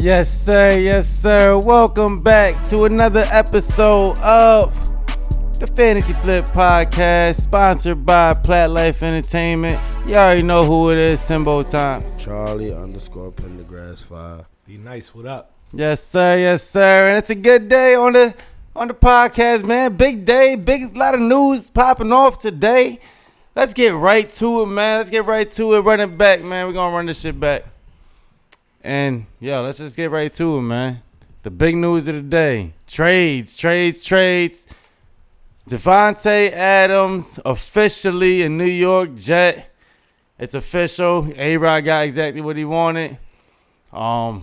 Yes, sir. Yes, sir. Welcome back to another episode of the Fantasy Flip Podcast, sponsored by Plat Life Entertainment. You already know who it is. Timbo time. Charlie_Pendergrass5. Be nice. What up? Yes, sir. Yes, sir. And it's a good day on the podcast, man. Big day. Lot of news popping off today. Let's get right to it, man. Let's get right to it. Running back, man. We're gonna run this shit back. And let's just get right to it, man. The big news of the day. Trades. Davante Adams officially a New York Jet. It's official. A-Rod got exactly what he wanted. I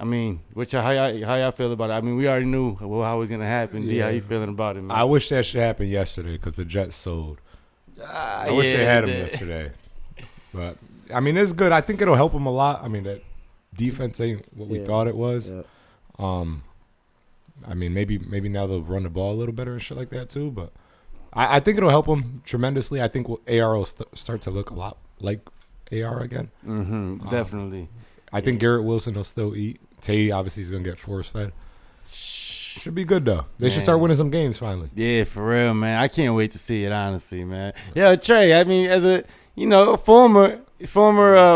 mean, how y'all feel about it? I mean, we already knew how it was gonna happen. D, how you feeling about it, man? I wish that shit happened yesterday because the Jets sold. I wish they had him yesterday. But I mean, it's good. I think it'll help him a lot. I mean, that defense ain't what we thought it was. Yeah. I mean, maybe now they'll run the ball a little better and shit like that too. But I think it'll help him tremendously. I think AR will start to look a lot like AR again. Mm-hmm, definitely. I think Garrett Wilson will still eat. Tay obviously is gonna get force fed. Should be good though. They should start winning some games finally. Yeah, for real, man. I can't wait to see it, honestly, man. Yeah, Trey. I mean, as a former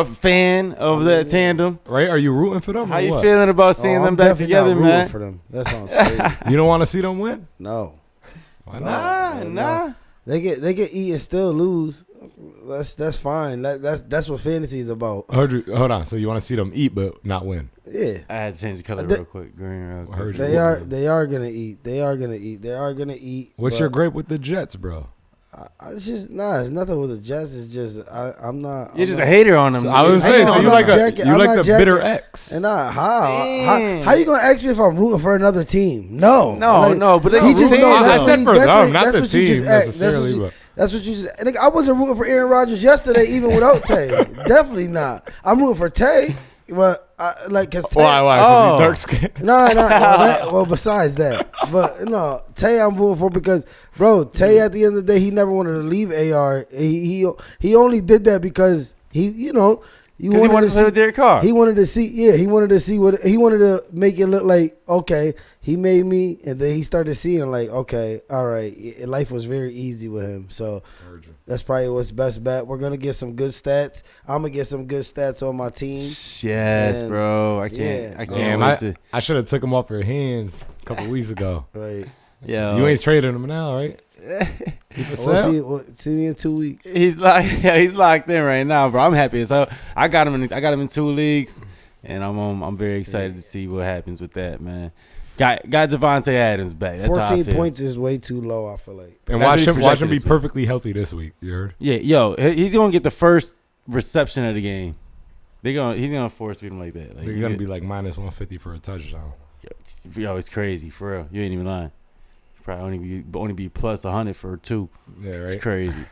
fan of that tandem, right? Are you rooting for them? How you feeling about seeing them back together, man? For them. That sounds crazy. You don't want to see them win? No. Why not? Nah. They get eat and still lose. That's fine. That's what fantasy is about. Hold on. So you want to see them eat but not win? Yeah. I had to change the color real quick. Green real quick. They are gonna eat. They are gonna eat. What's your gripe with the Jets, bro? It's just it's nothing with the Jets. It's just I'm not. You're just a hater on them. So I was saying, so you like the bitter ex. And how you gonna ask me if I'm rooting for another team? No. But they he just I said for them, not the team necessarily. That's what you just. I wasn't rooting for Aaron Rodgers yesterday, even without Tay. Definitely not. I'm rooting for Tay, but cause Tay, why? Because he's dark skinned. No. Well, besides that, but no, Tay I'm rooting for because, bro, Tay at the end of the day, he never wanted to leave AR. He only did that because he wanted to play with Derek Carr. He wanted to see. Yeah, he wanted to see what he wanted to make it look like. Okay, he made me, and then he started seeing like, okay, all right, life was very easy with him. So that's probably what's best bet. We're gonna get some good stats. I'm gonna get some good stats on my team. Yes, bro. I can't wait to. I should have took him off your hands a couple weeks ago. Right. Yeah. You ain't trading him now, right? See me in 2 weeks. He's locked in right now, bro. I'm happy as hell. I got him in 2 leagues, and I'm very excited to see what happens with that, man. Got Davante Adams back. That's 14 how I feel. Points is way too low, I feel like. And watch him be perfectly healthy this week. You heard? Yeah, he's gonna get the first reception of the game. He's gonna force feed him like that. They're gonna be like minus 150 for a touchdown. It's crazy for real. You ain't even lying. Probably only be plus 100 for 2. Yeah, right. It's crazy.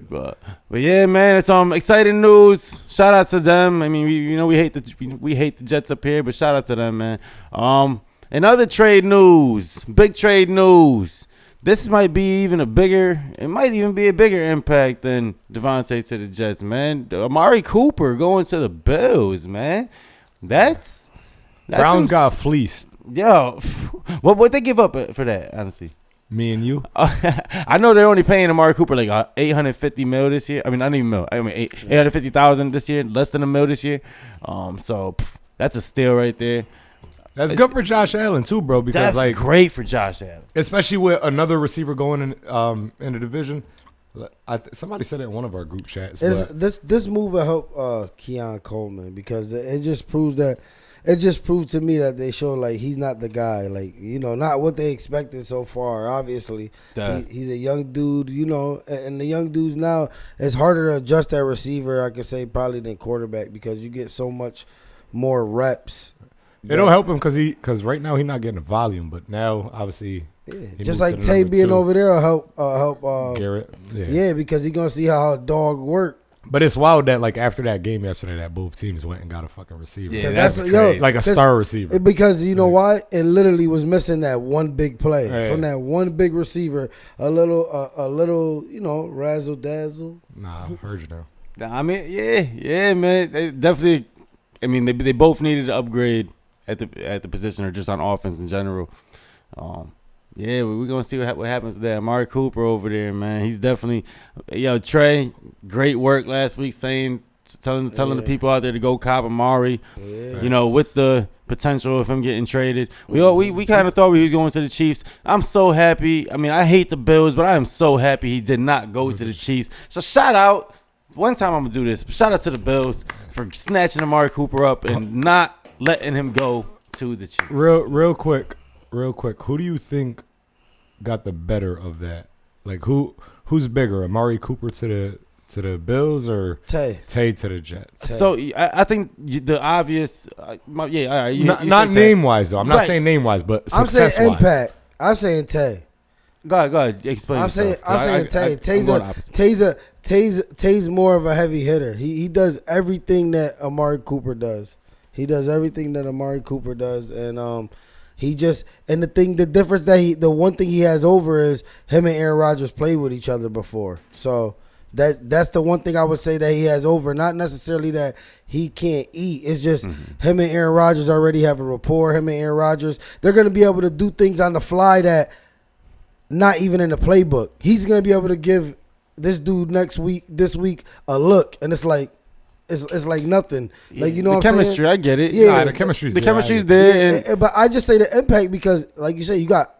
But yeah, man, it's exciting news. Shout out to them. I mean, we hate the Jets up here, but shout out to them, man. And other trade news, big trade news. This might be even a bigger impact than Davante to the Jets, man. Amari Cooper going to the Bills, man. That's Browns got fleeced. Yo, what they give up for that? Honestly, me and you. I know they're only paying Amari Cooper like $850 million this year. I mean, not even mil. I mean, $850,000 this year, less than $1 million this year. So that's a steal right there. That's good for Josh Allen too, bro. Because that's great for Josh Allen, especially with another receiver going in the division. Somebody said it in one of our group chats. This move will help Keon Coleman because it just proves that. It just proved to me that they show like he's not the guy, like not what they expected so far. Obviously, he's a young dude, and the young dudes now it's harder to adjust that receiver. I could say probably than quarterback because you get so much more reps. It'll help him because right now he's not getting the volume, but now obviously, just like Tay being over there will help Garrett. Yeah, because he's gonna see how a dog work. But it's wild that like after that game yesterday that both teams went and got a fucking receiver. Yeah, that's crazy. Like a star receiver. Because you know why? It literally was missing that one big play from that one big receiver. A little, razzle dazzle. Nah, I heard you now. I mean, yeah, man. They definitely I mean, they both needed to upgrade at the position or just on offense in general. Yeah, we're gonna see what happens with that. Amari Cooper over there, man. He's definitely, Trey. Great work last week, telling the people out there to go cop Amari. Yeah. With the potential of him getting traded. We kind of thought he was going to the Chiefs. I'm so happy. I mean, I hate the Bills, but I am so happy he did not go to the Chiefs. So shout out. One time I'm gonna do this. Shout out to the Bills for snatching Amari Cooper up and not letting him go to the Chiefs. Real quick. Who do you think got the better of that? Like who's bigger, Amari Cooper to the Bills or Tay to the Jets? So I think the obvious, all right. Not name wise though. I'm not saying name wise, but success wise. I'm saying impact. I'm saying Tay. Go ahead. Explain. I'm saying Tay. Tay's more of a heavy hitter. He does everything that Amari Cooper does. And the difference the one thing he has over is him and Aaron Rodgers played with each other before. So that's the one thing I would say that he has over. Not necessarily that he can't eat. It's just him and Aaron Rodgers already have a rapport. Him and Aaron Rodgers, they're going to be able to do things on the fly that not even in the playbook. He's going to be able to give this dude this week a look, and it's like nothing. Like, you know what I'm saying? Chemistry, I get it. Yeah, the chemistry's there. Yeah, but I just say the impact because, like you say, you got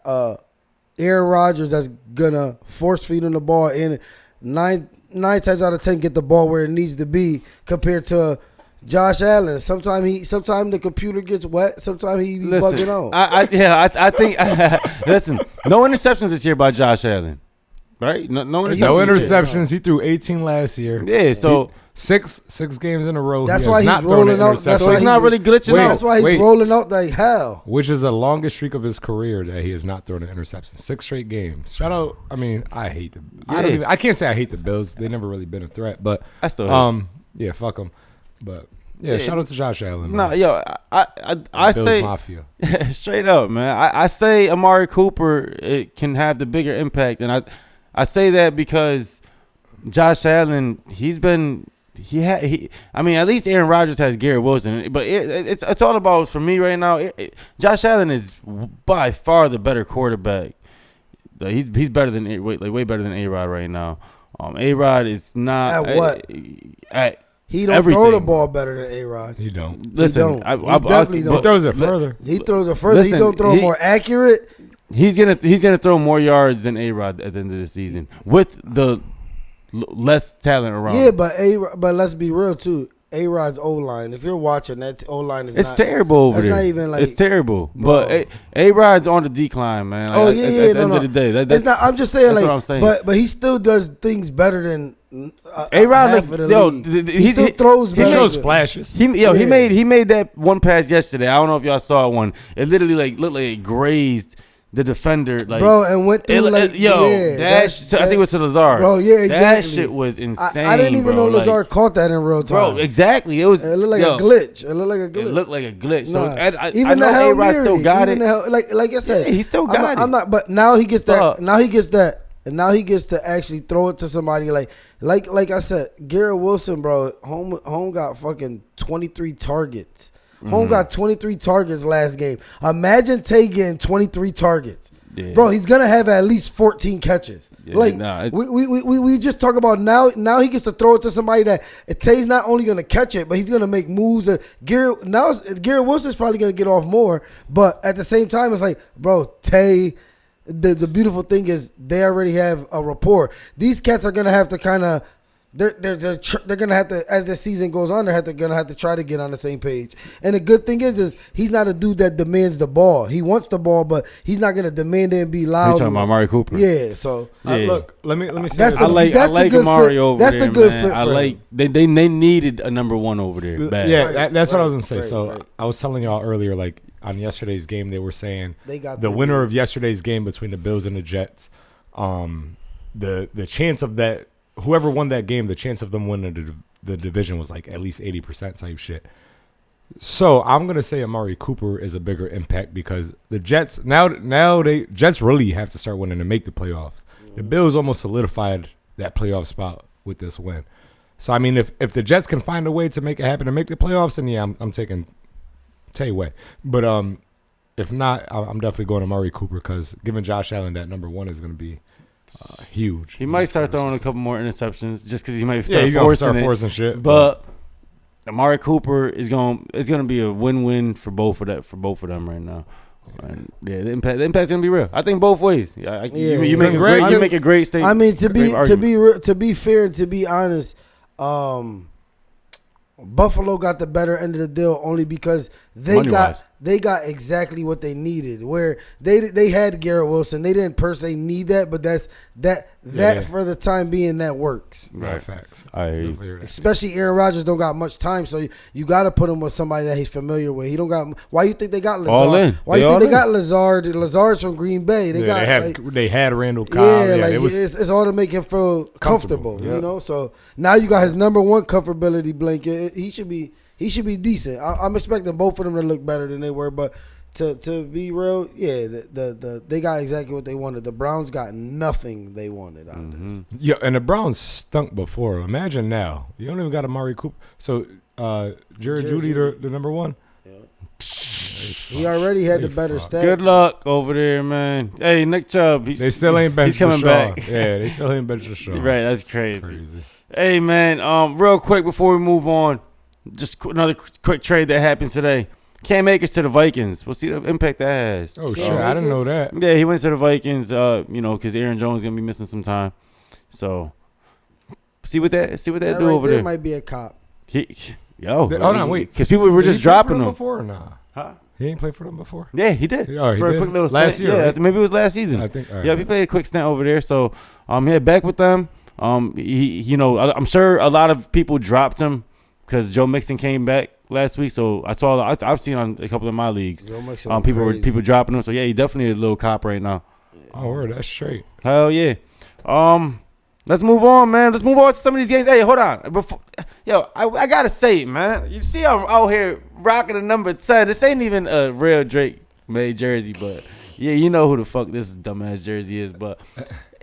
Aaron Rodgers that's gonna force feed him the ball and nine times out of 10 get the ball where it needs to be compared to Josh Allen. Sometimes the computer gets wet. Sometimes he be bugging out. I think. Listen, no interceptions this year by Josh Allen. Right? No interceptions. He threw 18 last year. Yeah, so six games in a row. That's why he's rolling out. That's why he's not really glitching out. That's why he's rolling out like hell. Which is the longest streak of his career that he has not thrown an interception. 6 straight games. Shout out. I mean, I hate the. Yeah. I can't say I hate the Bills. They never really been a threat, but I still. Yeah, fuck them. But yeah, shout out to Josh Allen. No, I say Mafia. Straight up, man. I say Amari Cooper can have the bigger impact, and I say that because Josh Allen, I mean, at least Aaron Rodgers has Garrett Wilson, but it's all about, for me right now, Josh Allen is by far the better quarterback. He's better than way better than A-Rod right now. A-Rod is not at what? He don't throw the ball better than A-Rod. He don't. Listen, he definitely don't. He throws it further. He throws it further. Listen, he don't throw more accurate. He's gonna throw more yards than A-Rod at the end of the season with the less talent around. Yeah, but let's be real too. A-Rod's O-line, if you're watching, that O-line is terrible over there. Not even like, it's terrible. Bro. But A-Rod's on the decline, man. Like, at the end of the day, that's not. I'm just saying, that's like, what I'm saying. But he still does things better than A-Rod. He still throws. He shows flashes. He made that one pass yesterday. I don't know if y'all saw one. It literally looked like it grazed the defender, like, bro, and went through I think it was to Lazard. Bro, yeah, exactly. That shit was insane. I didn't even know Lazard caught that in real time. Bro, exactly. It looked like a glitch. It looked like a glitch. Nah. So even I know the A-Rod still got it. Like I said, he still got it. I'm not. But now he gets that. Now he gets that. And now he gets to actually throw it to somebody like I said, Garrett Wilson, bro. Home got fucking 23 targets. Home got 23 targets last game. Imagine Tay getting 23 targets. Yeah. Bro, he's going to have at least 14 catches. Yeah, we just talk about now he gets to throw it to somebody that Tay's not only going to catch it, but he's going to make moves. Garrett Wilson's probably going to get off more, but at the same time, it's like, bro, Tay, the beautiful thing is they already have a rapport. These cats are going to have to kind of, they're gonna have to, as the season goes on, gonna have to try to get on the same page. And the good thing is he's not a dude that demands the ball. He wants the ball, but he's not gonna demand it and be loud. You're talking about Amari Cooper. Yeah. So look, let me say this. I like Amari over there. That's the good fit. I like they needed a number one over there. Bad. Yeah, that's what I was gonna say. So I was telling y'all earlier, like on yesterday's game, they were saying the winner of yesterday's game between the Bills and the Jets, the chance of that. Whoever won that game, the chance of them winning the division was like at least 80% type shit. So I'm gonna say Amari Cooper is a bigger impact because the Jets Jets really have to start winning to make the playoffs. The Bills almost solidified that playoff spot with this win. So, I mean, if the Jets can find a way to make it happen and make the playoffs, then, yeah, I'm taking Tay Way. But if not, I'm definitely going to Amari Cooper because giving Josh Allen that number one is going to be huge. He might start throwing a couple more interceptions just because he might start forcing shit. But Amari Cooper it's going to be a win-win for both of them right now. And the impact's gonna be real. I think both ways. You make a great statement. I mean, to be fair and to be honest, Buffalo got the better end of the deal only because they got exactly what they needed. Where they had Garrett Wilson, they didn't per se need that, but that for the time being that works. Right, facts. Especially Aaron Rodgers don't got much time, so you got to put him with somebody that he's familiar with. He don't got. Why you think they got Lazard? All in. Why you think they got Lazard? Lazard's from Green Bay. They had Randall Cobb. It's all to make him feel comfortable. You know. So now you got his number one comfortability blanket. He should be decent. I'm expecting both of them to look better than they were, but to be real, yeah, they got exactly what they wanted. The Browns got nothing they wanted out of this. Yeah, and the Browns stunk before. Imagine now. You don't even got Amari Cooper. So Jerry Jeudy, the number one. Yeah. He already had the better stats. Good luck over there, man. Hey, Nick Chubb. They still ain't benched. He's coming back. Yeah, they still ain't benched Deshaun. Right, that's crazy. Hey, man. Real quick before we move on, just another quick trade that happens today. Cam Akers to the Vikings. We'll see the impact that has. Oh, shit. I didn't know that. Yeah, he went to the Vikings, because Aaron Jones is going to be missing some time. So, see what that do right over there. Might be a cop. Hold on, wait. Because people were just dropping him. Before or nah? Huh? He ain't played for them before? Yeah, he did. Oh, he for did? A quick little last stint. year, Yeah, right? maybe it was last season. I think. Yeah, he played a quick stint over there. So, back with them. I'm sure a lot of people dropped him because Joe Mixon came back last week. So I've seen on a couple of my leagues, people dropping him. So yeah, he definitely a little cop right now. Oh, word, that's straight. Hell yeah. Let's move on, man. Let's move on to some of these games. Hey, hold on. I gotta say it, man. You see, I'm out here rocking the number 10. This ain't even a real Drake May jersey, but yeah, you know who the fuck this dumbass jersey is. But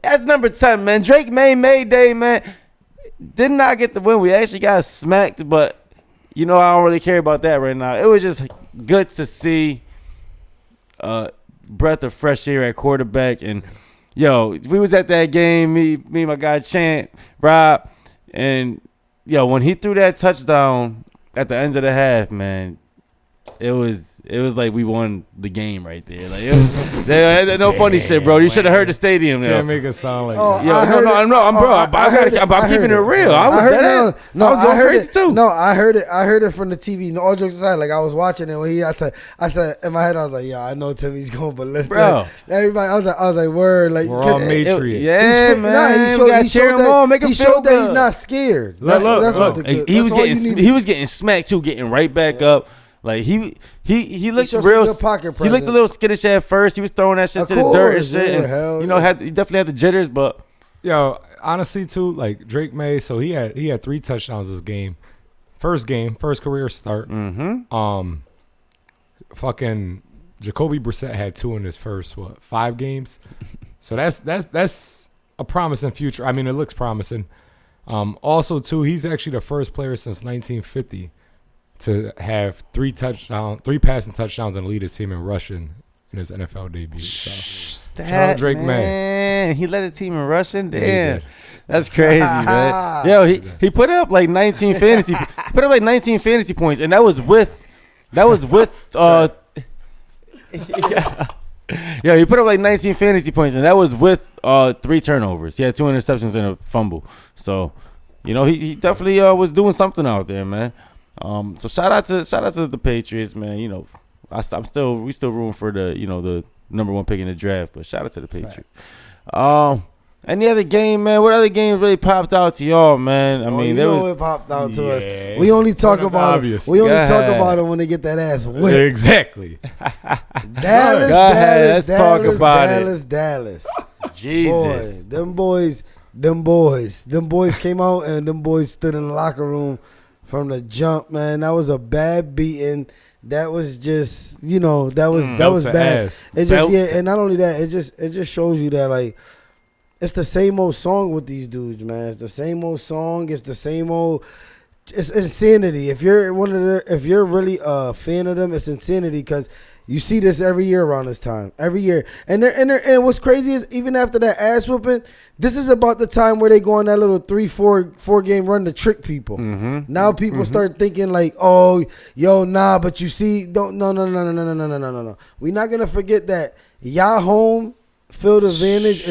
that's number 10, man. Drake May Day, man. Did not get the win. We actually got smacked, but I don't really care about that right now. It was just good to see breath of fresh air at quarterback. And, we was at that game, me and my guy Chant, Rob, and, when he threw that touchdown at the end of the half, man, it was like we won the game right there. Like it was no funny shit, bro. You should have heard the stadium. Can't make it sound like I'm keeping it real. I was going crazy too. No, I heard it from the TV. No, all jokes aside, like I was watching it when I said in my head, I was like, yeah, I know Timmy's going, but listen, bro. Everybody, I was like, word, like we're all Matrix. Yeah, man. We gotta cheer him on, make him feel good. That he's not scared. Look. He was getting smacked too, getting right back up. Like he looked real. He looked a little skittish at first. He was throwing that shit to the dirt and shit. He definitely had the jitters, but honestly too, like Drake May. So he had 3 touchdowns this game. First career start. Fucking Jacoby Brissett had 2 in his first 5 games. So that's a promising future. I mean, it looks promising. Also too, he's actually the first player since 1950. To have 3 passing touchdowns and lead his team in rushing in his NFL debut. So, Drake May. He led the team in rushing? Damn. That's crazy, man. He put up like 19 fantasy. He put up like 19 fantasy points, and that was with he put up like 19 fantasy points, and that was with 3 turnovers. He had 2 interceptions and a fumble. So, he definitely was doing something out there, man. So shout out to the Patriots, man. We still rooting for the number 1 pick in the draft, but shout out to the Patriots. Any other game, man? What other games really popped out to y'all, man? I mean, it popped out to us. We only talk about it. We only talk about it when they get that ass whipped. Exactly. Dallas. Let's talk about it. Dallas. Jesus, boy, them boys came out and them boys stood in the locker room. From the jump, man, that was a bad beating. That was just, that was bad. It just and not only that, it just shows you that like it's the same old song with these dudes, man. It's the same old song. It's the same old. It's insanity. If you're if you're really a fan of them, it's insanity because you see this every year around this time, every year. And what's crazy is even after that ass whooping, this is about the time where they go on that little 3-4 game run to trick people. Mm-hmm. Now people start thinking like, oh, yo, nah, but you see, no. We're not gonna forget that y'all home. Field advantage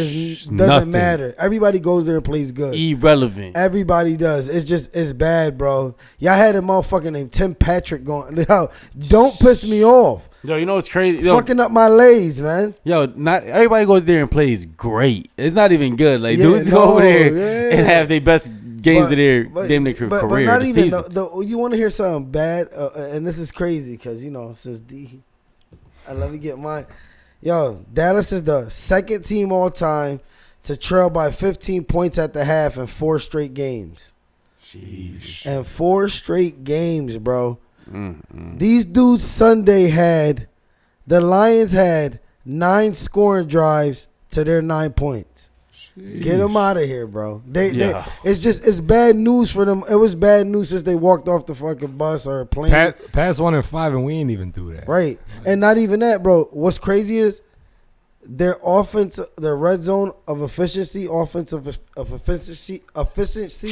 doesn't matter. Everybody goes there and plays good. Irrelevant. Everybody does. It's bad, bro. Y'all had a motherfucker named Tim Patrick going. Yo, don't piss me off. Yo, you know what's crazy? Yo, fucking up my lays, man. Yo, not everybody goes there and plays great. It's not even good. Like dudes go over there and have their best games of their career. But not the even. season. You want to hear something bad? And this is crazy because since let me get mine. Yo, Dallas is the second team all time to trail by 15 points at the half in 4 straight games. Jeez. And 4 straight games, bro. Mm-mm. These dudes the Lions had 9 scoring drives to their 9 points. Jeez. Get them out of here, bro. It's bad news for them. It was bad news since they walked off the fucking bus or plane. Past 1-5 and we ain't even do that. Right. And not even that, bro. What's crazy is their offense, their red zone of efficiency, efficiency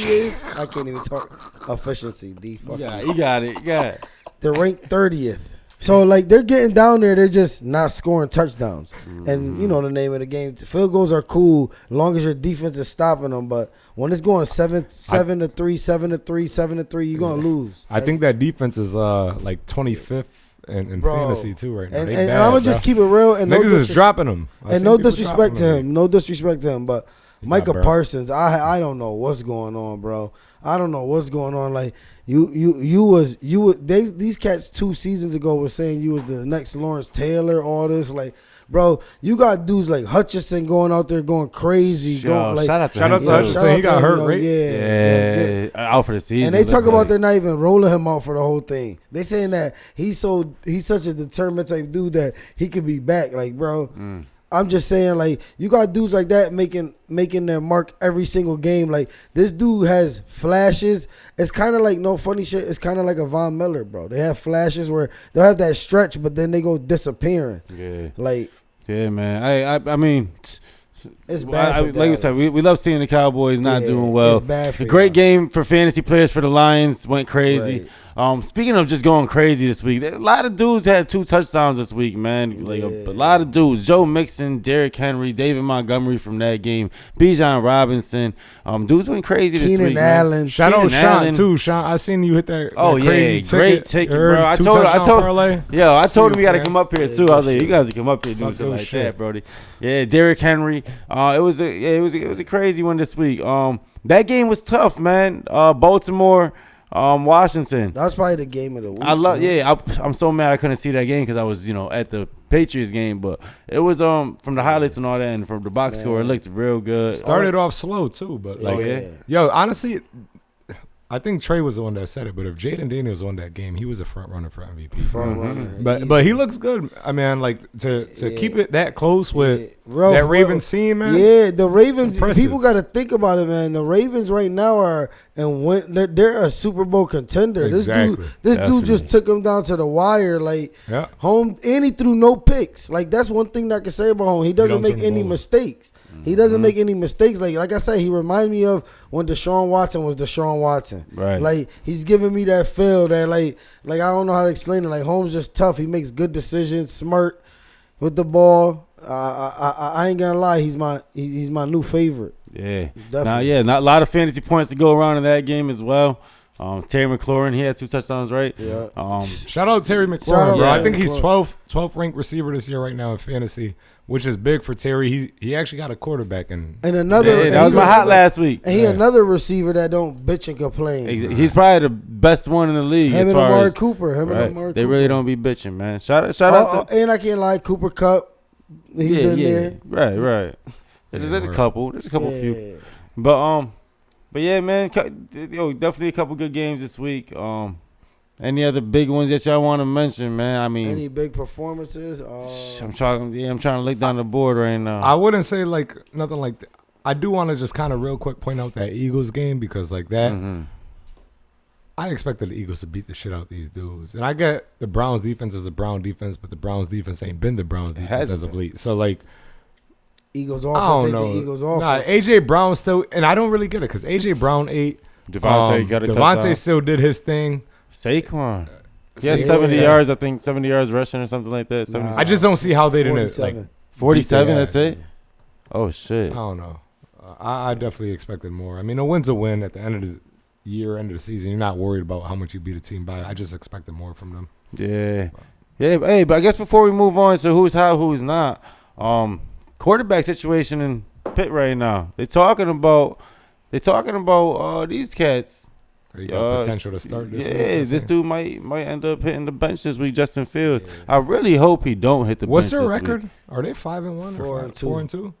is, I can't even talk efficiency. You got it. They're ranked 30th. So, like, they're getting down there. They're just not scoring touchdowns. Mm-hmm. And you know the name of the game. Field goals are cool as long as your defense is stopping them. But when it's going 7-3, 7-3, 7-3, you're going to lose. I think that defense is like 25th in fantasy, too, right now. And I'm going to just keep it real. And niggas is dropping them. No disrespect to him. No disrespect to him. But Micah Parsons, I don't know what's going on, bro. I don't know what's going on. Like, these cats 2 seasons ago were saying you was the next Lawrence Taylor, all this. Like, bro, you got dudes like Hutchinson going out there going crazy. Shout out to Hutchinson. He got hurt, right? Yeah. Out for the season. And they talk about they're not even rolling him out for the whole thing. They saying that he's such a determined type dude that he could be back. Like, bro. I'm just saying, like, you got dudes like that making their mark every single game. Like, this dude has flashes. It's kind of like, no funny shit, it's kind of like a Von Miller, bro. They have flashes where they'll have that stretch, but then they go disappearing. Yeah. Like, yeah, man. I mean, it's bad. Like we said, we love seeing the Cowboys not doing well. It's bad for a great game for fantasy players for the Lions. Went crazy. Right. Speaking of just going crazy this week, a lot of dudes had 2 touchdowns this week, man. Like a lot of dudes. Joe Mixon, Derrick Henry, David Montgomery from that game, Bijan Robinson. Dudes went crazy this week. Allen. Shout out Sean too. Sean, I seen you hit that. Crazy great ticket, bro. I told him you got to come up here too. I was like, you guys can come up here and do something like that, Brody. Yeah, Derrick Henry. It was a crazy one this week. That game was tough, man. Baltimore. Washington. That's probably the game of the week. I'm so mad I couldn't see that game because I was, at the Patriots game. But it was from the highlights and all that, and from the box score, it looked real good. Started off slow too, but yo, honestly, I think Trey was the one that said it. But if Jaden Daniels won that game, he was a front runner for MVP. Front runner, but he looks good. I mean, like to keep it that close with that Ravens team, man. Yeah, the Ravens. People got to think about it, man. The Ravens right now are they're a Super Bowl contender. Exactly. This dude just took them down to the wire, like home, and he threw no picks. Like, that's one thing that I can say about home. He doesn't make any mistakes. He doesn't make any mistakes. Like I said, he reminds me of when Deshaun Watson was Deshaun Watson. Right. Like, he's giving me that feel that like I don't know how to explain it. Like, Holmes just tough. He makes good decisions, smart with the ball. I ain't gonna lie. He's my new favorite. Yeah. Definitely. Not a lot of fantasy points to go around in that game as well. Terry McLaurin, he had 2 touchdowns, right? Yeah. Shout out Terry McLaurin, bro. I think he's 12th ranked receiver this year right now in fantasy, which is big for Terry. He actually got a quarterback and another. That was my hot last week. And he another receiver that don't bitch and complain. He's probably the best one in the league. Him as and far Amari as, Cooper. They really don't be bitching, man. Shout out to. And I can't lie, Cooper Kupp. He's in there. Right. There's a couple. There's a couple few. But yeah, man. Definitely a couple good games this week. Any other big ones that y'all want to mention, man? I mean, any big performances? I'm trying to look down the board right now. I wouldn't say like nothing like that. I do want to just kind of real quick point out that Eagles game because like that, I expected the Eagles to beat the shit out these dudes. And I get the Browns defense is a Brown defense, but the Browns defense ain't been the Browns defense as of late. So like, Eagles offense ain't the Eagles offense. Nah, AJ Brown still, and I don't really get it because AJ Brown ate. Davante got a touchdown. Davante still did his thing. Saquon. He had 70 yards, I think 70 yards rushing or something like that. Nah, I just don't see how they didn't like 47. That's it. Oh shit. I don't know. I definitely expected more. I mean, a win's a win at the end of the year, end of the season. You're not worried about how much you beat a team by. I just expected more from them. Yeah. Yeah, but, hey, but I guess before we move on to who's hot, who's not, quarterback situation in Pitt right now. They talking about these cats. They got potential to start this week. Yeah, this dude might end up hitting the bench this week, Justin Fields. Yeah. I really hope he don't hit the bench. What's their this record? Week. Are they 5-1 or 4-2?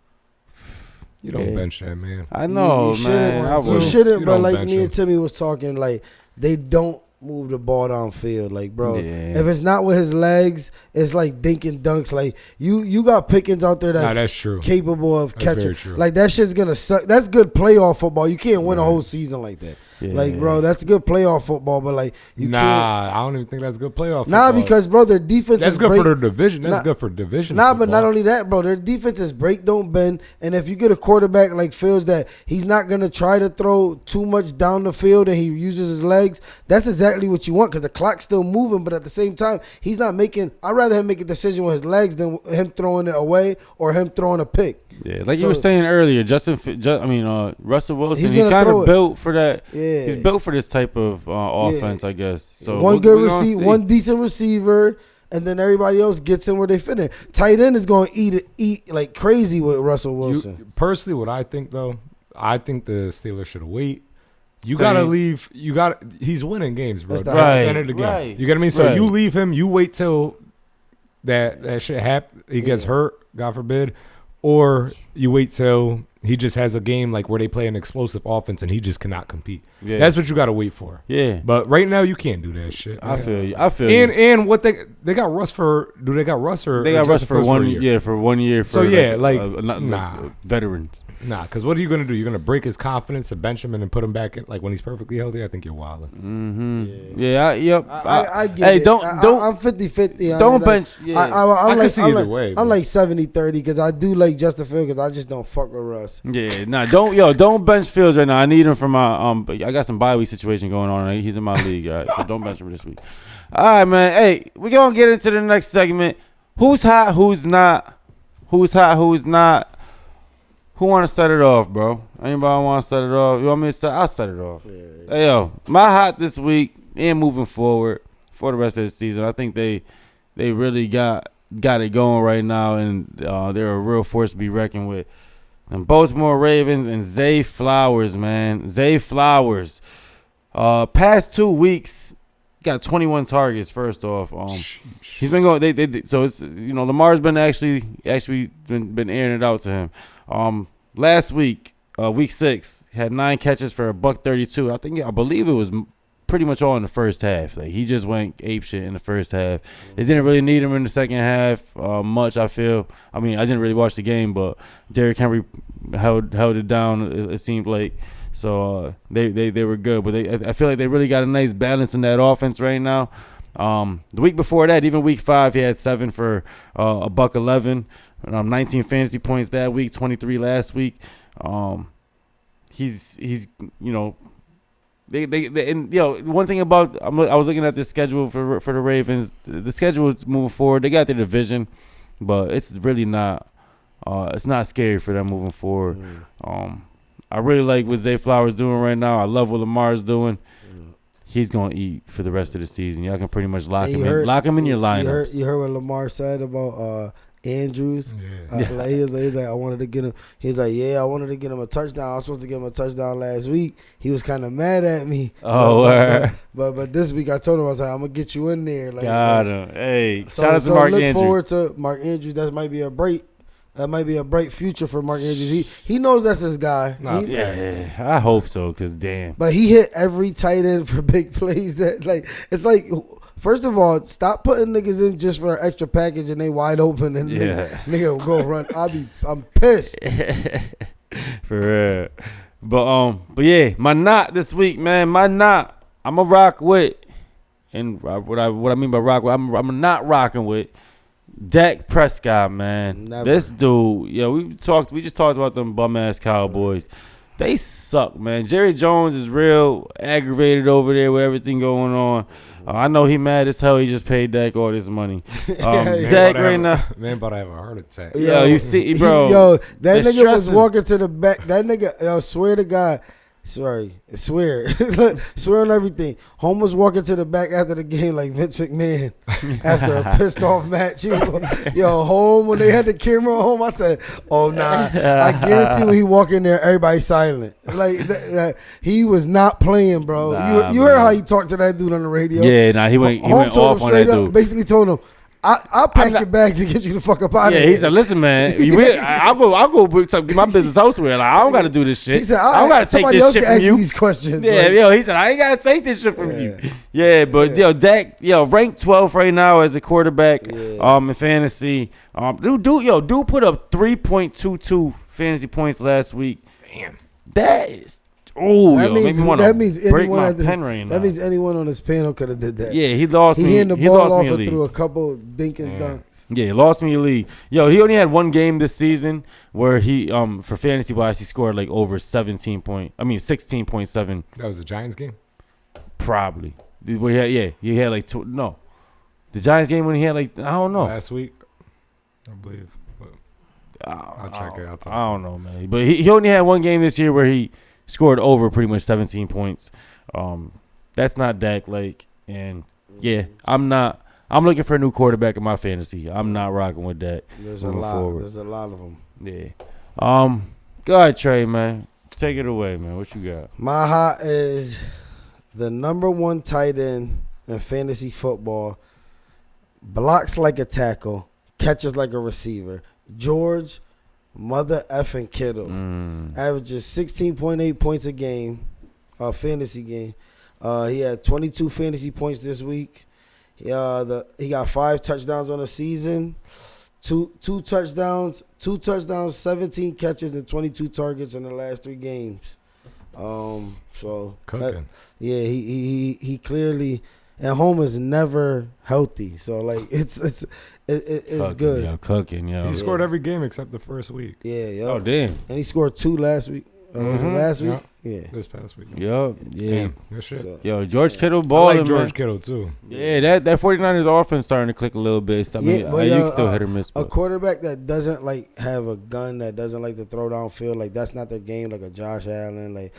You don't bench that, man. I know, man. You shouldn't, but like me and Timmy was talking, like they don't move the ball downfield. Like, bro, if it's not with his legs, it's like dinking dunks. Like you got Pickens out there that's true. capable of catching. Like that shit's gonna suck. That's good playoff football. You can't win a whole season like that. Yeah. Like, bro, that's good playoff football, but like you can't. I don't even think that's good playoff football. Because bro, their defense that's good for their division. That's good for division. But not only that, bro, their defense is break, don't bend. And if you get a quarterback like Fields that he's not gonna try to throw too much down the field and he uses his legs, that's exactly what you want because the clock's still moving. But at the same time, he's not making. I'd rather him make a decision with his legs than him throwing it away or him throwing a pick. Yeah, like you were saying earlier, Russell Wilson, he's kind of built for that. Yeah. He's built for this type of offense, I guess. So one decent receiver, and then everybody else gets in where they fit in. Tight end is going to eat like crazy with Russell Wilson. Personally, what I think though, I think the Steelers should wait. You gotta leave. He's winning games, bro. Right. At the end of the game. Right. You get what I mean? So you leave him. You wait till that shit happens. He gets hurt, God forbid. Or you wait till he just has a game like where they play an explosive offense and he just cannot compete. Yeah. That's what you got to wait for. Yeah. But right now you can't do that shit. I feel you. And what they got Russ for? Do they got Russ or they got Russ for 1 year? Yeah, for 1 year. So veterans. Nah, because what are you gonna do? You're gonna break his confidence to bench him and then put him back in like when he's perfectly healthy. I think you're wilding. Mm-hmm. Yeah. I get it. Don't. I'm 50-50. Don't bench. I can see either way. I'm like 70-30 because I do like Justin Fields because I just don't fuck with Russ. Yeah, don't bench Fields right now. I need him for my I got some bye week situation going on. Right? He's in my league, all right, so don't bench him this week. All right, man. Hey, we gonna get into the next segment. Who's hot? Who's not? Who's hot? Who's not? Who want to set it off, bro? Anybody want to set it off? You want me to set? I'll set it off. Yeah. Hey, yo, my hot this week and moving forward for the rest of the season. I think they really got it going right now, and they're a real force to be reckoned with. And Baltimore Ravens and Zay Flowers, man. Zay Flowers. Past 2 weeks, got 21 targets. First off, he's been going. So it's Lamar's been actually been airing it out to him. Last week, week 6, had 9 catches for $132. I believe it was pretty much all in the first half. Like he just went apeshit in the first half. They didn't really need him in the second half much. I feel. I mean, I didn't really watch the game, but Derrick Henry held it down. It seemed like. So they were good, but I feel like they really got a nice balance in that offense right now. The week before that, even week 5, he had 7 for $111, 19 fantasy points that week, 23 last week. He's one thing about I was looking at the schedule for the Ravens. The schedule is moving forward. They got their division, but it's really not. It's not scary for them moving forward. I really like what Zay Flowers doing right now. I love what Lamar's doing. He's gonna eat for the rest of the season. Y'all can pretty much lock him in your lineups. You heard what Lamar said about Andrews? Yeah. Like he was like, I wanted to get him. He's like, I wanted to get him a touchdown. I was supposed to get him a touchdown last week. He was kind of mad at me. But this week I told him, I was like, I'm gonna get you in there. Like, got him. Hey, shout out to Mark Andrews. Look forward to Mark Andrews. That might be a bright future for Mark Andrews. He knows that's his guy. I hope so, because damn. But he hit every tight end for big plays. It's like, first of all, stop putting niggas in just for an extra package and they wide open and nigga will go run. I'm pissed. For real. But yeah, my knot this week, man. My knot, I'm a rock with, and what I mean by rock with, I'm not rocking with Dak Prescott, man. Never. This dude, we just talked about them bum ass Cowboys. They suck, man. Jerry Jones is real aggravated over there with everything going on. I know he mad as hell. He just paid Dak all this money. Dak right now, man, about to have a heart attack. Yo, you see, bro. Yo, that nigga stressing. was walking to the back. That nigga, yo, swear to God. Swear on everything. Holmes was walking to the back after the game like Vince McMahon after a pissed off match. Yo, Holmes, when they had the camera on Holmes, I said, "Oh nah." I guarantee when he walk in there, everybody silent. Like he was not playing, bro. Nah, you heard how he talked to that dude on the radio? Yeah, nah, he went off on that dude. Basically told him, I'll pack your bags and get you the fuck up out of here. Yeah, he said, "Listen, man, I'll go get my business elsewhere. Like, I don't got to do this shit. He said, I don't got to take this shit from you." These questions. Yeah, he said, "I ain't got to take this shit from you." Yeah, but Dak, ranked 12th right now as a quarterback, in fantasy. Dude put up 3.22 fantasy points last week. Damn, that is. Oh, that means break my pen right now. That means anyone on this panel could have did that. Yeah, he lost me. He handed the ball off me through a couple dinking dunks. Yeah, he lost me a league. Yo, he only had one game this season where he for fantasy wise he scored like over 16.7. That was the Giants game? Probably. He had like two. No, the Giants game when he had like I don't know last week, I believe. But I'll check it out. I don't know, man. But he only had one game this year where he scored over pretty much 17 points. That's not Dak, and I'm looking for a new quarterback in my fantasy. I'm not rocking with that. There's a lot of them. Yeah. Go ahead, Trey, man. Take it away, man. What you got? My hot is the number one tight end in fantasy football. Blocks like a tackle, catches like a receiver. George Mother effing Kittle averages 16.8 points a game, fantasy game. He had 22 fantasy points this week. He got 5 touchdowns on the season, two touchdowns, 17 catches and 22 targets in the last 3 games. So cooking. He clearly, and Holmes is never healthy. So it's cooking, good. Cooking. He scored every game except the first week. Yeah. Oh damn. And he scored 2 last week. Last week. Yeah. This past week. Yeah. Damn, good shit. So, George Kittle balling. I like George man. Kittle too. Yeah, that 49ers offense starting to click a little bit. I mean, you can still hit or miss. A quarterback that doesn't have a gun, that doesn't like to throw downfield, that's not their game. Like a Josh Allen,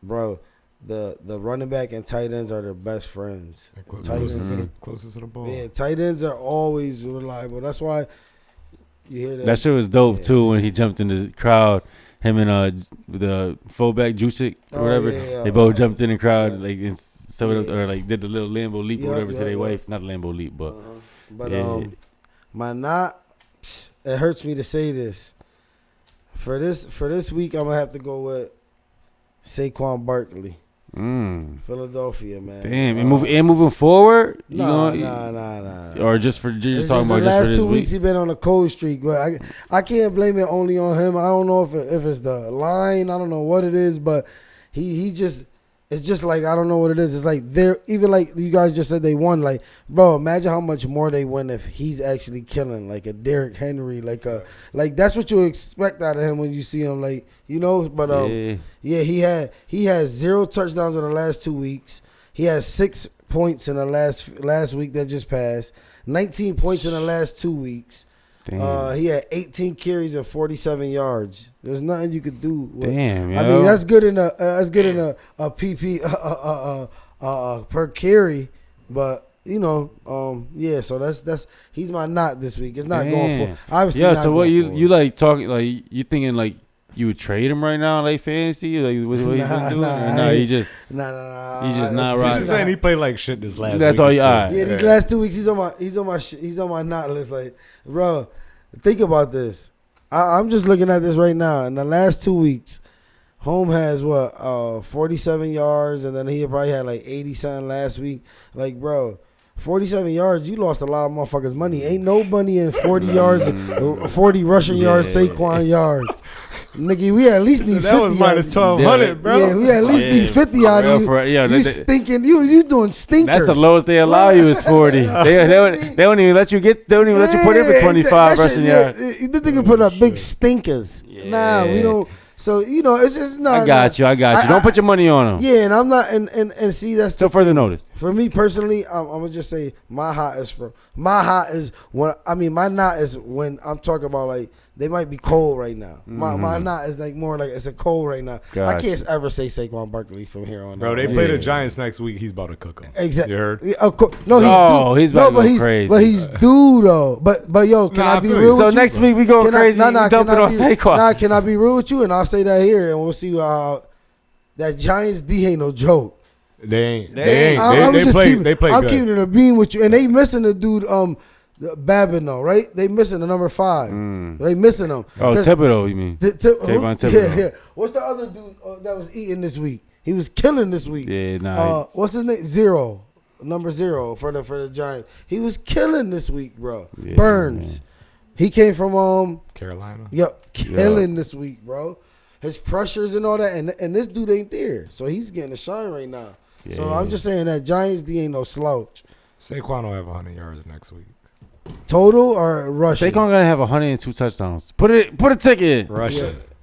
bro. The running back and tight ends are their best friends. Closest to the ball. Yeah, tight ends are always reliable. That's why you hear that. That shit was dope too when he jumped in the crowd. Him and the fullback Jusic or whatever, they both jumped in the crowd or did the little Lambo leap or whatever to their wife. Not the Lambo leap, but my knot. It hurts me to say this. For this week, I'm gonna have to go with Saquon Barkley. Philadelphia, man. Damn, and moving forward? Nah. Or just talking about just the for last this 2 week? weeks he been on a cold streak, but I can't blame it only on him. I don't know if it's the line. I don't know what it is, but he just it's just I don't know what it is. It's they're even you guys just said they won. Bro, imagine how much more they win if he's actually killing a Derrick Henry, that's what you expect out of him when you see him, But he had 0 touchdowns in the last 2 weeks. He has 6 points in the last week that just passed. 19 points in the last 2 weeks. Damn. He had 18 carries and 47 yards. There's nothing you could do. Damn, yo. I mean, that's good in a PP per carry, but so that's he's my knot this week. It's not going for obviously. Yeah. Not So what going you talking you thinking you would trade him right now fantasy? What you been doing? Nah, he just not right. He's just saying he played like shit this last week. That's all you are. Yeah, these last 2 weeks he's on my not list. Bro, think about this. I'm just looking at this right now. In the last 2 weeks, Home has 47 yards, and then he probably had 80 something last week. Bro, 47 yards, you lost a lot of motherfuckers' money. Ain't nobody in 40 yards, 40 rushing yards, Saquon yards. Nigga, we at least need 50 that was minus 1,200, bro. Yeah, we at least need 50 out of you. You stinking. You doing stinkers. That's the lowest they allow you is 40. They don't even let you get. They don't even let you put in for 25 rushing yards. The nigga put up big stinkers. Yeah. Nah, we don't. So it's just not. I got you. Don't put your money on them. Yeah, and I'm not. And see, that's till further notice. For me personally, I'm gonna just say my hot is when my not is when I'm talking about like they might be cold right now. My not is like more like it's a cold right now. Gotcha. I can't ever say Saquon Barkley from here on. Bro, they play the Giants next week. He's about to cook them. Exactly. You heard? Of course. No, he's about to go crazy. But he's due though. But yo, can I be real with you? So next week we go crazy. Dump it on Saquon. Nah, can I be real with you? And I'll say that here, and we'll see how that Giants D ain't no joke. They ain't. They play good. I'm keeping it a beam with you, and they missing the dude. Babin though, right? They missing the number 5. They missing him. Oh, Thibodeau, you mean? Thibodeau. Yeah. What's the other dude that was eating this week? He was killing this week. Yeah, nah. What's his name? Number 0 for the Giants. He was killing this week, bro. Yeah, Burns. Man. He came from Carolina. Yep, killing this week, bro. His pressures and all that, and this dude ain't there, so he's getting a shine right now. Yeah. So I'm just saying that Giants D ain't no slouch. Saquon will have 100 yards next week. Total or rushing? Saquon gonna have 102 touchdowns. Put a ticket.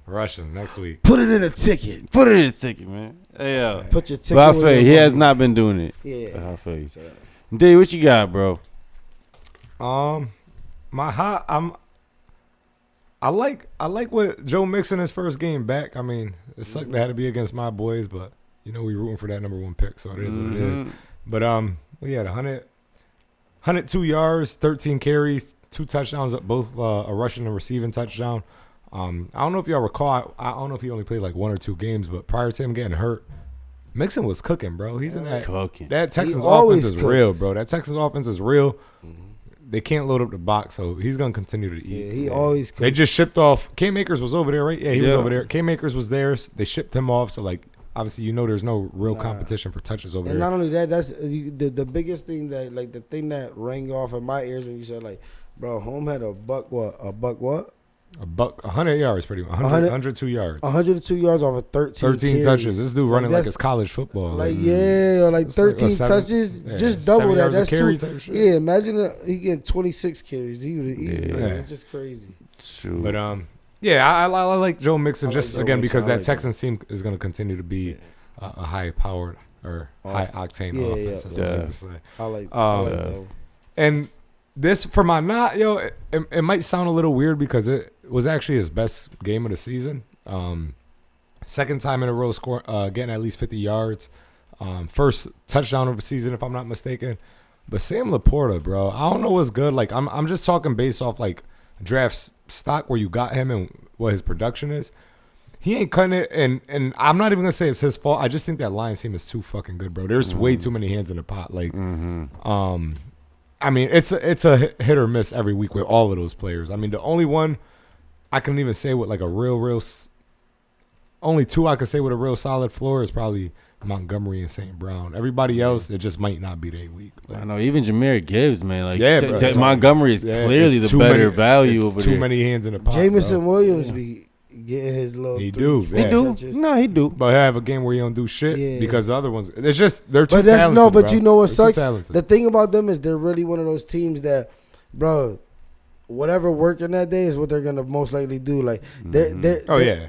Rushing next week. Put it in a ticket. Put it in a ticket, man. Yeah. Put your ticket. But I feel he has not been doing it. Yeah. I feel you. D, what you got, bro? My hot. I like what Joe Mixon his first game back. I mean, it sucked that had to be against my boys, but we rooting for that number 1 pick, so it is what it is. But we had 102 yards, 13 carries, 2 touchdowns, both a rushing and receiving touchdown. I don't know if y'all recall. I don't know if he only played like 1 or 2 games, but prior to him getting hurt, Mixon was cooking, bro. He's in that cooking. That Texans offense is real, bro. That Texans offense is real. They can't load up the box, so he's gonna continue to eat. Yeah, he always. They just shipped off. Cam Akers was over there, right? Yeah, he was over there. Cam Akers was there. They shipped him off, so like obviously there's no real competition for touches over there. And not only that, that's the biggest thing that like the thing that rang off in my ears when you said like, bro, home had a buck what? 100 yards, pretty much. 102 yards. 102 yards off of 13 carries. touches. This dude running like it's college football. Like 13 touches, just double that. That's 2. Yeah, imagine he getting 26 carries. He would have easy. It's just crazy. True. But I like Joe Mixon because that Texans team is going to continue to be a high powered or high octane offense. I like that. And this for my not, it might sound a little weird because it was actually his best game of the season. Second time in a row getting at least 50 yards. First touchdown of the season, if I'm not mistaken. But Sam Laporta, bro, I don't know what's good. Like I'm just talking based off like draft stock where you got him and what his production is. He ain't cutting it, and I'm not even gonna say it's his fault. I just think that Lions team is too fucking good, bro. There's way too many hands in the pot. Like, I mean, it's a hit or miss every week with all of those players. I mean, the only one I can even say with like a real, only 2 I could say with a real solid floor is probably Montgomery and St. Brown. Everybody else, it just might not be their week. Like, I know, even Jameer Gibbs, man. Like, Montgomery is clearly the better value over there. Too many hands in the pot. Jamison Williams be getting his little. He do. No, he do. But he'll have a game where he don't do shit because the other ones, it's just they're too talented. No, but you know what they're sucks? The thing about them is they're really one of those teams that, bro, whatever working that day is what they're gonna most likely do. Like they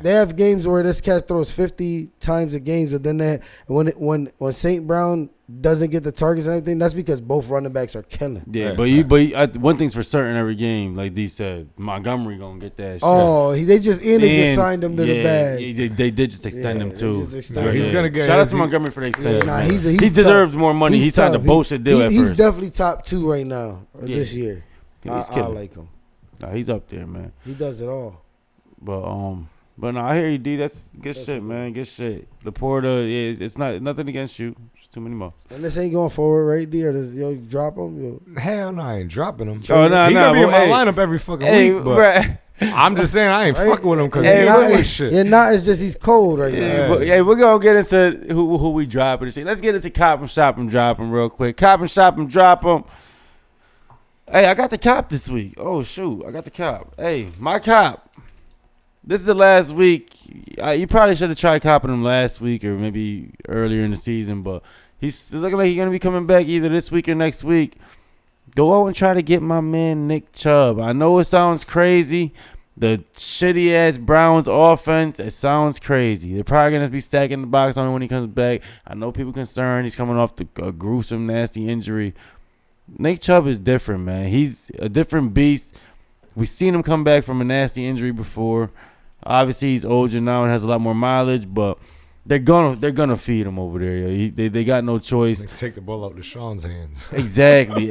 have games where this cat throws 50 times a game, but then when St. Brown doesn't get the targets and everything, that's because both running backs are killing. Yeah, but one thing's for certain every game, like D said, Montgomery gonna get that shit. Oh, they just signed him to the bag. Yeah, they did just extend him too. He's gonna get. Shout out to Montgomery for the extension. Yeah, he deserves more money. He signed a bullshit deal at first. He's definitely top 2 right now this year. I like him. Nah, he's up there, man. He does it all. But no, I hear you, D. That's good shit, man. Good shit. Laporta, it's nothing against you. Just too many more. And this ain't going forward, right, D? Or does you drop him? Hell no, I ain't dropping him. Oh, no, he gonna be in my lineup every fucking week. But I'm just saying I ain't fucking with him because he not shit. Yeah, not it's just he's cold right now. Yeah, we're gonna get into who we dropping and shit. Let's get into cop and shop and drop him real quick. Cop and shop and drop him. Hey, I got the cop this week. Oh shoot, I got the cop. Hey, my cop. this is the last week. You probably should have tried copping him last week or maybe earlier in the season, but it's looking like he's going to be coming back either this week or next week. Go out and try to get my man Nick Chubb. I know it sounds crazy. The shitty-ass Browns offense, it sounds crazy. They're probably going to be stacking the box on him when he comes back. I know people concerned. He's coming off a gruesome, nasty injury. Nick Chubb is different, man. He's a different beast. We've seen him come back from a nasty injury before. Obviously, he's older now and has a lot more mileage, but they're gonna feed him over there. Yo. They got no choice. They take the ball out of Deshaun's hands. Exactly.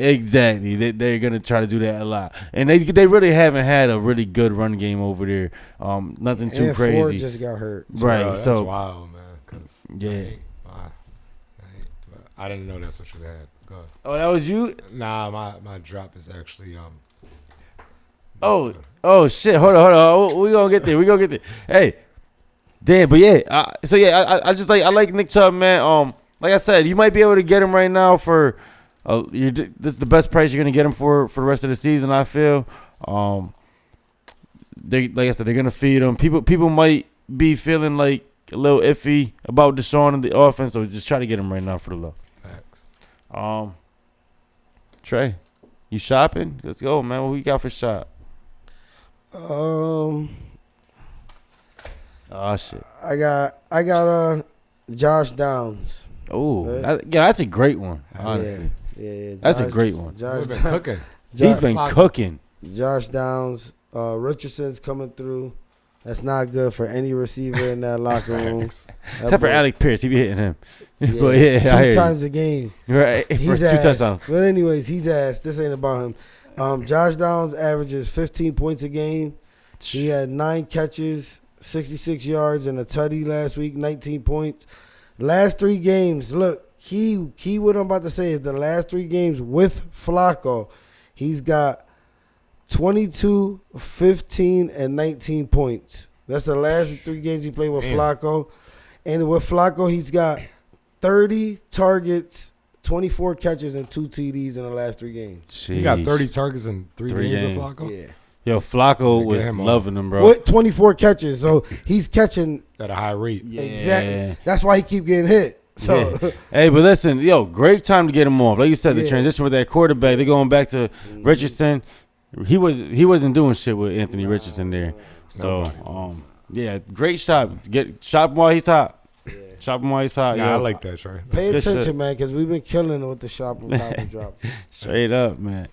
They're gonna try to do that a lot, and they really haven't had a really good run game over there. Nothing too crazy. Ford just got hurt, right? That's so wild, man. Cause I didn't know that's what you had. Go ahead. Oh, that was you? Nah, my drop is actually Oh shit! Hold on. We gonna get there. Hey, damn. But yeah. I just I like Nick Chubb, man. Like I said, you might be able to get him right now for. This is the best price you're gonna get him for the rest of the season. I feel. Like I said, they're gonna feed him. People might be feeling like a little iffy about Deshaun and the offense, so just try to get him right now for the low. Facts. Trey, you shopping? Let's go, man. What we got for shop? Oh shit. I got Josh Downs. Oh, that's a great one. Honestly, yeah. That's a great one. He's been cooking. He's been cooking. Josh Downs. Richardson's coming through. That's not good for any receiver in that locker room. Except for Alec Pierce, he be hitting him. Yeah, but yeah, 2 times a game. Right, He's for 2 touchdowns. But anyways, he's ass. This ain't about him. Josh Downs averages 15 points a game. He had 9 catches, 66 yards, and a tutty last week, 19 points. Last 3 games, look, key what I'm about to say is the last 3 games with Flacco, he's got 22, 15, and 19 points. That's the last 3 games he played with Flacco. And with Flacco, he's got 30 targets, 24 catches, and 2 TDs in the last 3 games. He got 30 targets in 3 games with Flacco? Yeah. Yo, Flacco was loving him, bro. With 24 catches, so he's catching at a high rate. Yeah. Exactly. That's why he keep getting hit. So Hey, but listen, great time to get him off. Like you said, the transition with that quarterback, they're going back to Richardson. He wasn't doing shit with Anthony Richardson there. So great shot. Shop him while he's hot. Shop him while he's hot. Yeah, I like that, Trey. Pay attention, man, because we've been killing it with the shop and drop. Straight up, man.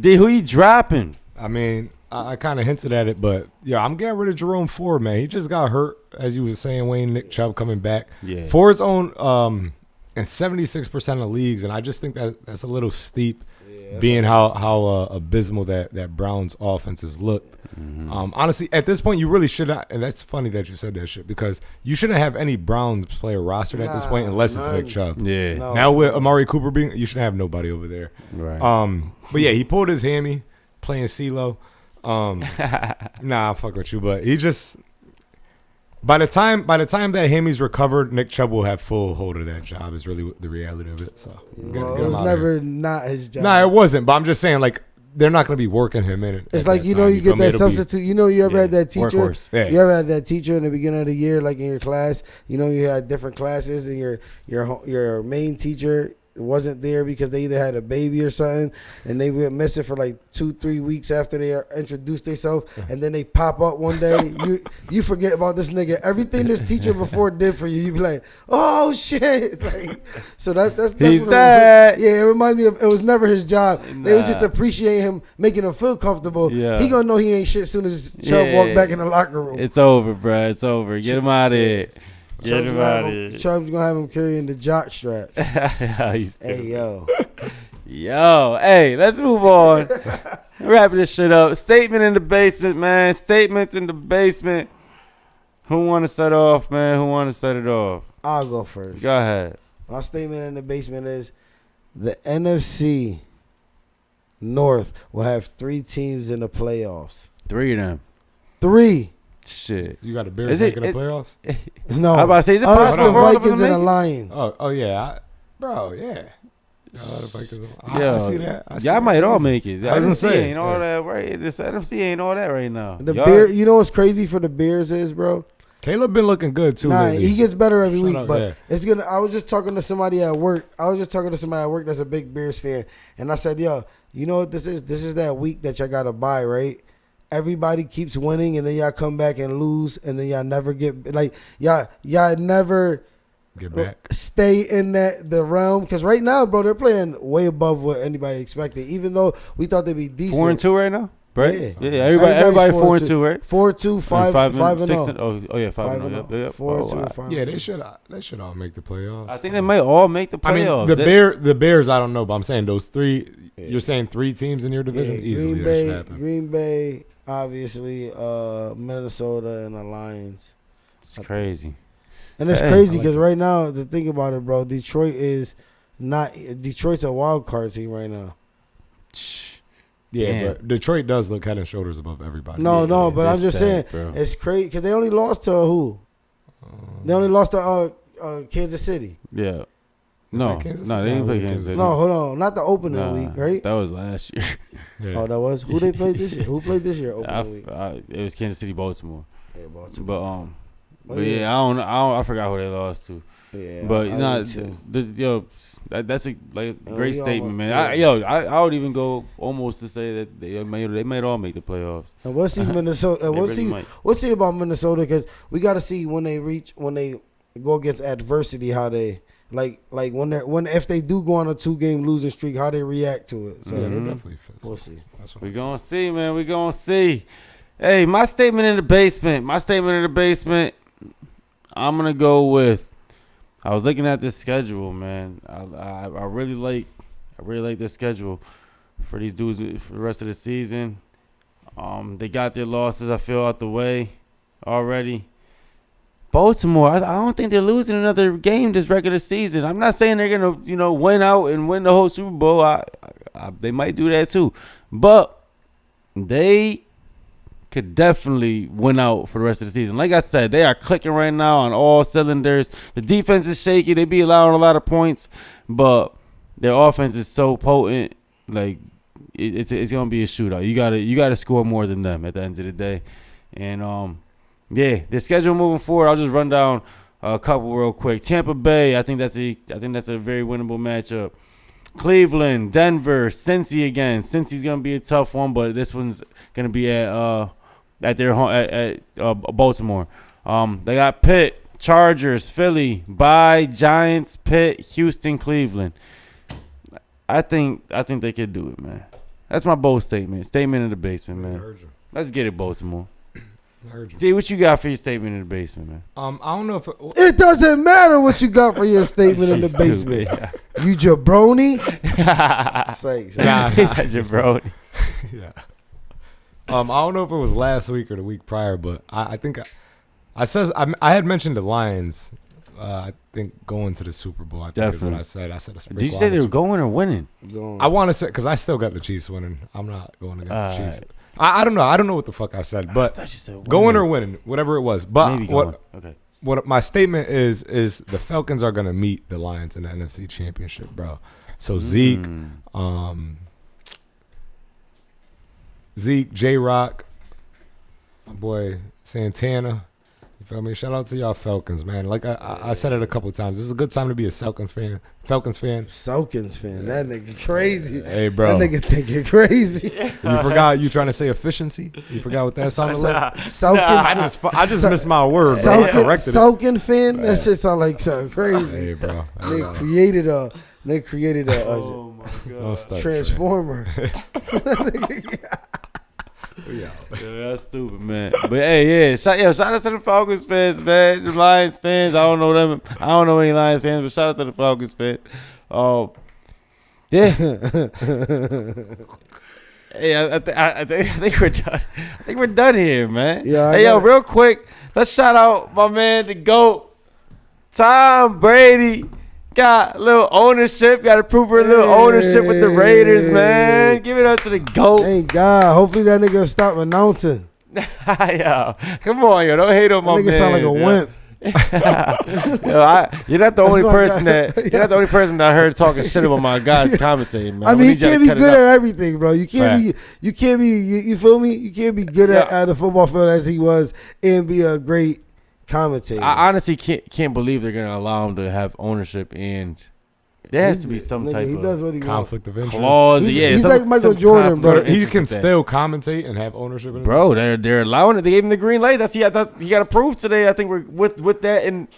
D, who you dropping? I mean, I kind of hinted at it, but I'm getting rid of Jerome Ford, man. He just got hurt, as you were saying, Wayne. Nick Chubb coming back. Yeah. Ford's own in 76% of leagues, and I just think that's a little steep, being how abysmal that Browns offense has looked. Mm-hmm. Honestly, at this point, you really should not, and that's funny that you said that shit, because you shouldn't have any Browns player rostered at this point unless it's Nick Chubb. Yeah. No, now with Amari Cooper being, you should have nobody over there. Right. But yeah, he pulled his hammy playing CeeLo. Nah, fuck with you, but he just by the time that Hammy's recovered, Nick Chubb will have full hold of that job. Is really the reality of it. So it was never not his job. Nah, it wasn't. But I'm just saying, like, they're not going to be working him in it. It's like, you get that substitute. You ever had that teacher? Workhorse. You ever had that teacher in the beginning of the year, like in your class? You had different classes, and your main teacher wasn't there because they either had a baby or something, and they went missing for like 2-3 weeks after they introduced themselves, and then they pop up one day. You forget about this nigga. Everything this teacher before did for you, you be like, oh shit! Like, so that's he's bad. Yeah, it reminds me of, it was never his job. They was just appreciating him, making him feel comfortable. Yeah. He gonna know he ain't shit as soon as Chubb walk back in the locker room. It's over, bro. It's over. Get him out of here. Get him out of here. Chubb's gonna have him carrying the jock strap. Hey, yo. Hey, let's move on. Wrapping this shit up. Statement in the basement, man. Statements in the basement. Who want to set off, man? Who want to set it off? I'll go first. Go ahead. My statement in the basement is the NFC North will have 3 teams in the playoffs. 3 of them. 3. Shit. You got the Bears making the playoffs? No. I'm about to say, is it us, possible the for all of them Vikings to and the make it? Lions. Oh yeah. Bro, yeah. I see that. Y'all might all make it. The I was gonna NFC say, ain't all that right. This NFC ain't all that right now. The Bears, you know what's crazy for the Bears is, bro? Caleb been looking good too. Nah, lately. he gets better every week, up, but yeah. it's gonna. I was just talking to somebody at work. That's a big Bears fan, and I said, "Yo, you know what this is? This is that week that y'all gotta buy, right? Everybody keeps winning, and then y'all come back and lose, and then y'all never get like y'all never get back. Stay in the realm because right now, bro, they're playing way above what anybody expected. Even though we thought they'd be decent, 4-2 right now. Right? Yeah. Everybody 4-2, right? 4-2, 5 and 6 0. Oh yeah, 5 and 0. Yep. 4-2, 5. Yeah, they should all make the playoffs. I think they might all make the playoffs. I mean, the Bears, I don't know, but I'm saying those three. Yeah. You're saying 3 teams in your division easily. Green Bay, obviously, Minnesota, and the Lions. It's crazy. And it's crazy because right now, to think about it, bro, Detroit's a wild card team right now. Yeah, but Detroit does look head and shoulders above everybody. No, but I'm just saying, bro. It's crazy because they only lost to who? They only lost to Kansas City. Yeah. No, they didn't play Kansas City. No, hold on. Not the opening week, right? That was last year. Yeah. Oh, that was? Who they played this year? Who played this year opening week? It was Kansas City, Baltimore. Yeah, Baltimore. But I forgot who they lost to. Yeah, but that's a great statement, man. I would even go almost to say that they might all make the playoffs. And we'll see Minnesota. We'll see about Minnesota because we got to see when they go against adversity how they if they do go on a 2-game losing streak how they react to it. So definitely we'll see. We're gonna see, man. We're gonna see. Hey, my statement in the basement. I'm gonna go with. I was looking at this schedule, man. I really like this schedule for these dudes for the rest of the season. They got their losses, I feel, out the way already. Baltimore, I don't think they're losing another game this regular season. I'm not saying they're gonna, win out and win the whole Super Bowl. They might do that too, but they could definitely win out for the rest of the season. Like I said, they are clicking right now on all cylinders. The defense is shaky. They be allowing a lot of points, but their offense is so potent. Like it's gonna be a shootout. You gotta score more than them at the end of the day. And their schedule moving forward. I'll just run down a couple real quick. Tampa Bay. I think that's a very winnable matchup. Cleveland, Denver, Cincy again. Cincy's gonna be a tough one, but this one's gonna be at their home at Baltimore. They got Pitt, Chargers, Philly, Giants, Pitt, Houston, Cleveland. I think they could do it, man. That's my bold statement. Statement in the basement, man. Let's get it, Baltimore. D, what you got for your statement in the basement, man? I don't know if it doesn't matter what you got for your statement in the basement. You jabroni. He's a jabroni. Yeah. I don't know if it was last week or the week prior, but I think I had mentioned the Lions. I think going to the Super Bowl. I think is what I said. I said a sprinkle. Did you say they were going or winning? I want to say because I still got the Chiefs winning. I'm not going against the Chiefs. I don't know. I don't know what the fuck I said, but going or winning, whatever it was. But what my statement is the Falcons are gonna meet the Lions in the NFC Championship, bro. So Zeke, J-Rock, my boy Santana. You feel me? Shout out to y'all Falcons, man. Like I said it a couple times. This is a good time to be a Falcons fan. That nigga crazy. Hey, bro. That nigga thinking crazy. You forgot you trying to say efficiency? You forgot what that sounded like? I just missed my word, bro. I corrected it. Falcon fan? That shit sound like something crazy. Hey, bro. They created a oh my God. transformer. Yeah, that's stupid, man. But hey, shout out to the Falcons fans, man. The Lions fans, I don't know them. I don't know any Lions fans, but shout out to the Falcons fans. Hey, I think we're done. I think we're done here, man. Yeah. Real quick, let's shout out my man, the GOAT, Tom Brady. Got a little ownership. Got to prove her a little ownership with the Raiders, man. Give it up to the GOAT. Thank God. Hopefully that nigga stop announcing. Yo, come on, yo. Don't hate on my man. Nigga sound like a wimp. You're not the only person that I heard talking shit about my guys commentating, man. I mean, you can't be good at everything, bro. You can't be. You feel me? You can't be good at the football field as he was and be a great commentator. I honestly can't believe they're gonna allow him to have ownership, and there has to be some type of conflict of interest clause. He's like Michael Jordan, bro. He can still commentate and have ownership in it. Bro, they're allowing it. They gave him the green light. He got approved today. I think we're with that in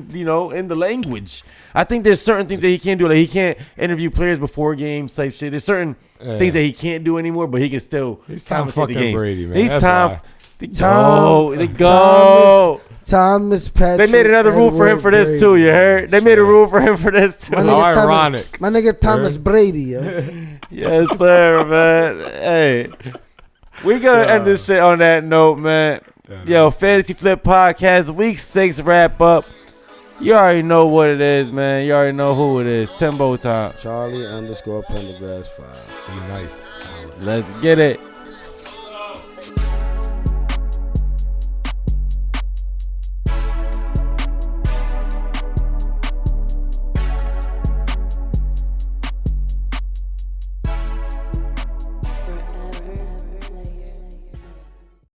the language. I think there's certain things that he can't do. Like he can't interview players before games type shit. There's certain things that he can't do anymore, but he can still. He's Tom fucking the games. Brady, man. He's Tom. They go. Thomas Patrick. They made another rule for him for this too. You heard? They made a rule for him for this too. How ironic. My nigga Thomas Brady. Yo. Yes, sir, man. Hey, we gonna end this shit on that note, man. Yo, Fantasy Flip Podcast Week 6 wrap up. You already know what it is, man. You already know who it is. Timbo time. Charlie _Pendergrass 5. Be nice. Let's get it.